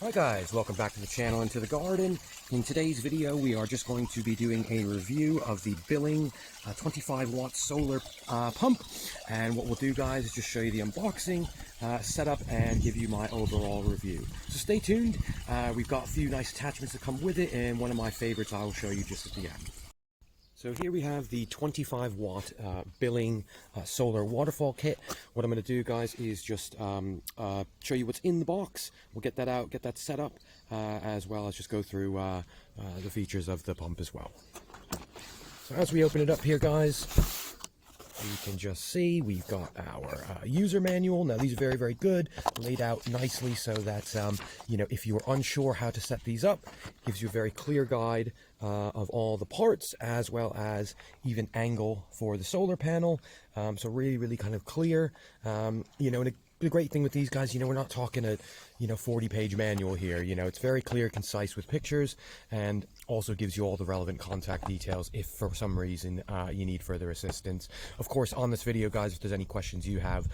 Hi guys, welcome back to the channel and to the garden. In today's video we are just going to be doing a review of the BILING 25-watt solar pump, and what we'll do guys is just show you the unboxing, setup, and give you my overall review. So stay tuned, we've got a few nice attachments that come with it, and one of my favorites I will show you just at the end. So here we have the 25-watt BILING solar waterfall kit. What I'm going to do, guys, is just show you what's in the box. We'll get that out, get that set up, as well as just go through the features of the pump as well. So as we open it up here, guys, you can just see we've got our user manual. Now these are very, very good, laid out nicely so that, you know, if you're unsure how to set these up, it gives you a very clear guide of all the parts, as well as even angle for the solar panel. So really, really kind of clear, you know, and the great thing with these guys, you know, we're not talking a, 40-page manual here. You know, it's very clear, concise with pictures, and also gives you all the relevant contact details if for some reason you need further assistance. Of course, on this video, guys, if there's any questions you have,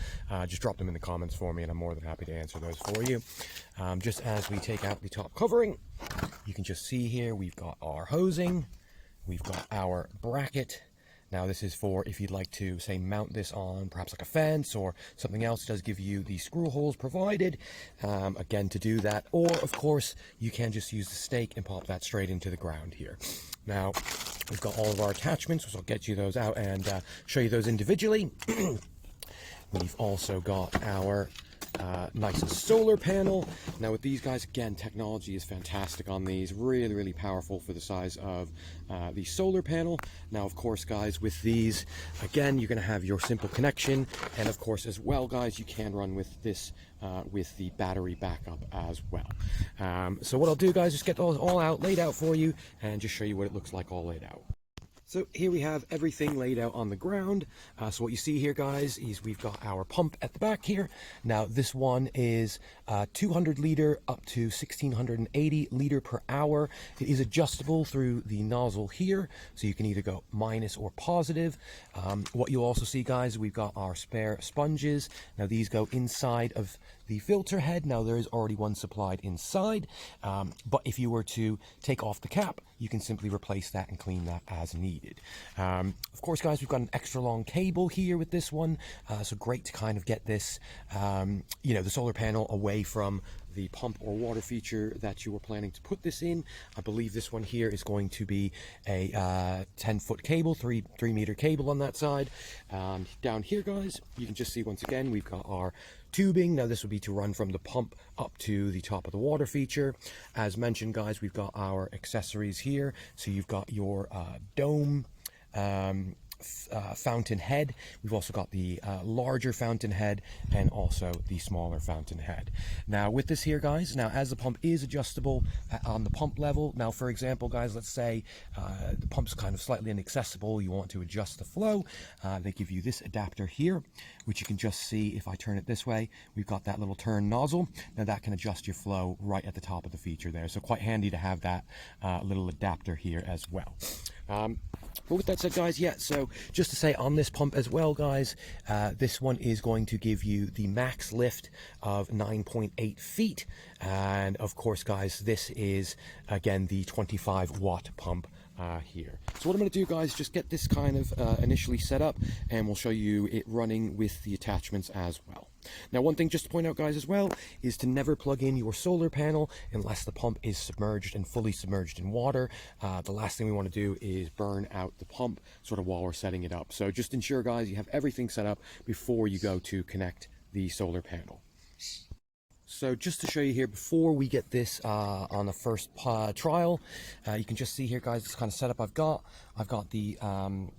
just drop them in the comments for me, and I'm more than happy to answer those for you. Just as we take out the top covering, you can just see here we've got our hosing, we've got our bracket. Now this is for if you'd like to, say, mount this on perhaps like a fence or something else. It does give you the screw holes provided, again, to do that. Or, of course, you can just use the stake and pop that straight into the ground here. Now, we've got all of our attachments, so I'll get you those out and show you those individually. We've also got our nice solar panel. Now with these guys, again, technology is fantastic on these, really, really powerful for the size of the solar panel. Now, of course, guys, with these, again, you're going to have your simple connection, and of course, as well, guys, you can run with this with the battery backup as well. So what I'll do, guys, is get those all out, laid out for you, and just show you what it looks like all laid out. So here we have everything laid out on the ground. So what you see here, guys, is we've got our pump at the back here. Now this one is 200 liter up to 1680 liter per hour. It is adjustable through the nozzle here, so you can either go minus or positive. What you'll also see, guys, we've got our spare sponges. Now these go inside of the filter head. Now there is already one supplied inside, but if you were to take off the cap, you can simply replace that and clean that as needed. Of course, guys, we've got an extra long cable here with this one, so great to kind of get this, the solar panel away from the pump or water feature that you were planning to put this in. I believe this one here is going to be a 10-foot cable, 3 meter cable on that side. Down here, guys, you can just see once again we've got our tubing. Now this would be to run from the pump up to the top of the water feature. As mentioned, guys, we've got our accessories here. So you've got your dome, fountain head. We've also got the larger fountain head and also the smaller fountain head. Now with this here, guys, now as the pump is adjustable on the pump level, now for example, guys, let's say the pump's kind of slightly inaccessible, you want to adjust the flow, they give you this adapter here, which you can just see if I turn it this way. We've got that little turn nozzle. Now that can adjust your flow right at the top of the feature there, so quite handy to have that little adapter here as well. But with that said, guys, yeah, so just to say on this pump as well, guys, this one is going to give you the max lift of 9.8 feet. And of course, guys, this is, again, the 25-watt pump here. So what I'm going to do, guys, just get this kind of initially set up, and we'll show you it running with the attachments as well. Now, one thing just to point out, guys, as well, is to never plug in your solar panel unless the pump is submerged and fully submerged in water. The last thing we want to do is burn out the pump sort of while we're setting it up. So just ensure, guys, you have everything set up before you go to connect the solar panel. So just to show you here, before we get this on the first trial, you can just see here, guys, this kind of setup I've got. I've got the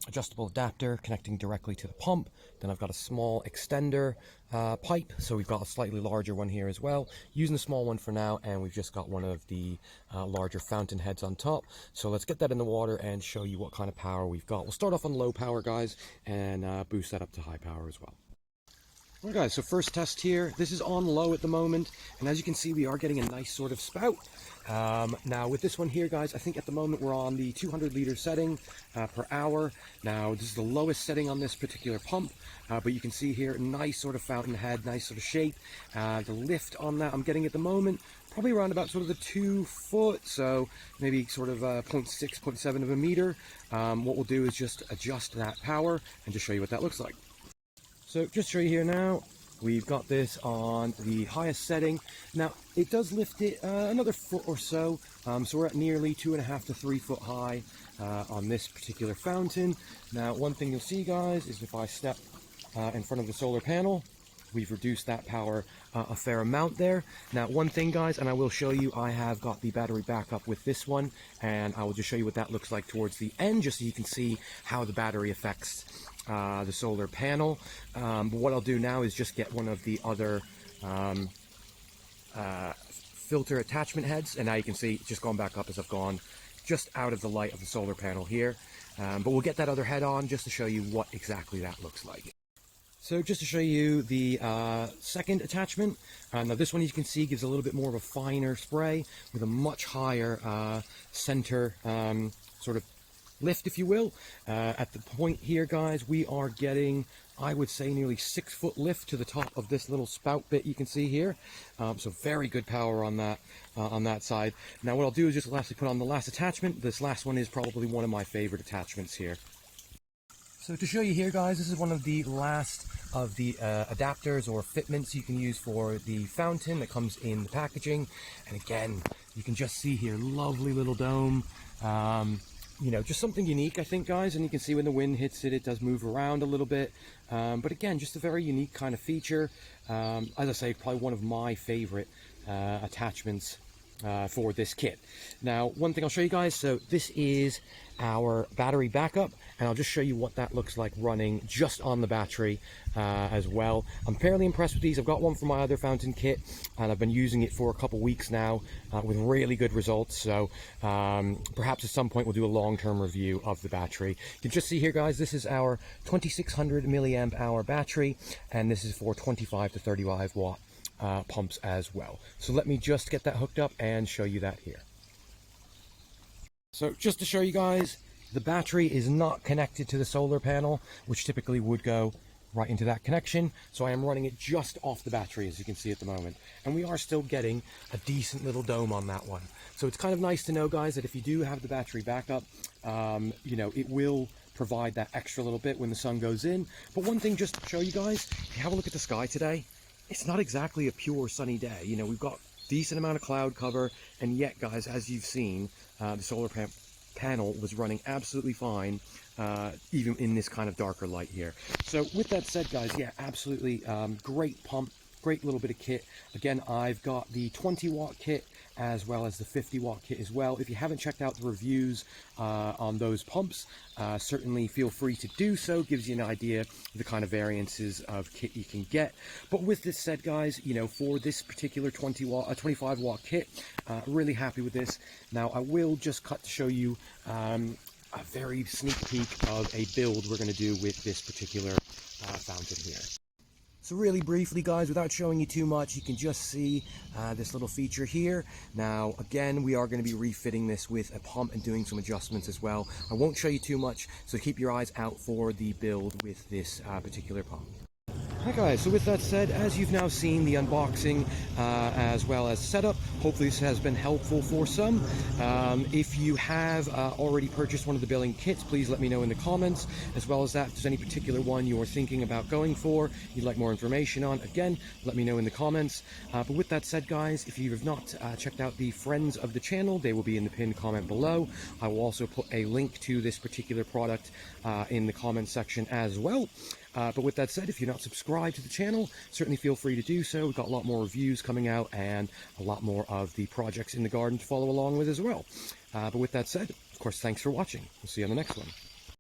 adjustable adapter connecting directly to the pump. Then I've got a small extender pipe. So we've got a slightly larger one here as well. Using the small one for now, and we've just got one of the larger fountain heads on top. So let's get that in the water and show you what kind of power we've got. We'll start off on low power, guys, and boost that up to high power as well. Alright, guys, so first test here. This is on low at the moment, and as you can see, we are getting a nice sort of spout. Now with this one here, guys, I think at the moment we're on the 200 liter setting per hour. Now this is the lowest setting on this particular pump, but you can see here, nice sort of fountain head, nice sort of shape. The lift on that I'm getting at the moment, probably around about sort of the 2 foot, so maybe sort of 0.6, 0.7 of a meter. What we'll do is just adjust that power and just show you what that looks like. So just to show you here now, we've got this on the highest setting. Now it does lift it another foot or so, so we're at nearly 2.5 to 3 foot high on this particular fountain. Now one thing you'll see, guys, is if I step in front of the solar panel, we've reduced that power a fair amount there. Now one thing, guys, and I will show you, I have got the battery backup with this one, and I will just show you what that looks like towards the end, just so you can see how the battery affects the solar panel. But what I'll do now is just get one of the other filter attachment heads, and now you can see just going back up as I've gone just out of the light of the solar panel here. But we'll get that other head on just to show you what exactly that looks like. So just to show you the second attachment, now this one, you can see, gives a little bit more of a finer spray with a much higher center sort of lift, if you will. At the point here, guys, we are getting, I would say, nearly 6 foot lift to the top of this little spout bit you can see here. So very good power on that side. Now what I'll do is just lastly put on the last attachment. This last one is probably one of my favorite attachments here. So to show you here, guys, this is one of the last of the adapters or fitments you can use for the fountain that comes in the packaging. And again, you can just see here, lovely little dome. You know, just something unique, I think, guys, and you can see when the wind hits it, it does move around a little bit. But again, just a very unique kind of feature. As I say, probably one of my favorite attachments for this kit. Now, one thing I'll show you guys, so this is our battery backup, and I'll just show you what that looks like running just on the battery as well. I'm fairly impressed with these. I've got one from my other fountain kit, and I've been using it for a couple weeks now with really good results. So perhaps at some point we'll do a long-term review of the battery. You can just see here, guys, this is our 2600 milliamp hour battery, and this is for 25 to 35 watt pumps as well. So let me just get that hooked up and show you that here. So just to show you guys, the battery is not connected to the solar panel, which typically would go right into that connection. So I am running it just off the battery, as you can see at the moment. And we are still getting a decent little dome on that one. So it's kind of nice to know, guys, that if you do have the battery backup, you know, it will provide that extra little bit when the sun goes in. But one thing just to show you guys, if you have a look at the sky today, it's not exactly a pure sunny day. You know, we've got decent amount of cloud cover, and yet, guys, as you've seen, the solar panel was running absolutely fine, even in this kind of darker light here. So with that said, guys, yeah, absolutely great pump, great little bit of kit. Again, I've got the 20 watt kit as well as the 50 watt kit as well. If you haven't checked out the reviews on those pumps, certainly feel free to do so. Gives you an idea of the kind of variances of kit you can get. But with this said, guys, you know, for this particular 25 watt kit, really happy with this. Now I will just cut to show you a very sneak peek of a build we're going to do with this particular fountain here. So really briefly, guys, without showing you too much, you can just see this little feature here. Now, again, we are going to be refitting this with a pump and doing some adjustments as well. I won't show you too much, so keep your eyes out for the build with this particular pump. Hi guys, so with that said, as you've now seen the unboxing as well as setup, hopefully this has been helpful for some. If you have already purchased one of the billing kits, please let me know in the comments, as well as that, if there's any particular one you're thinking about going for, you'd like more information on, again, let me know in the comments. But with that said, guys, if you have not checked out the friends of the channel, they will be in the pinned comment below. I will also put a link to this particular product in the comment section as well. But with that said, if you're not subscribed to the channel, certainly feel free to do so. We've got a lot more reviews coming out and a lot more of the projects in the garden to follow along with as well. But with that said, of course, thanks for watching. We'll see you on the next one.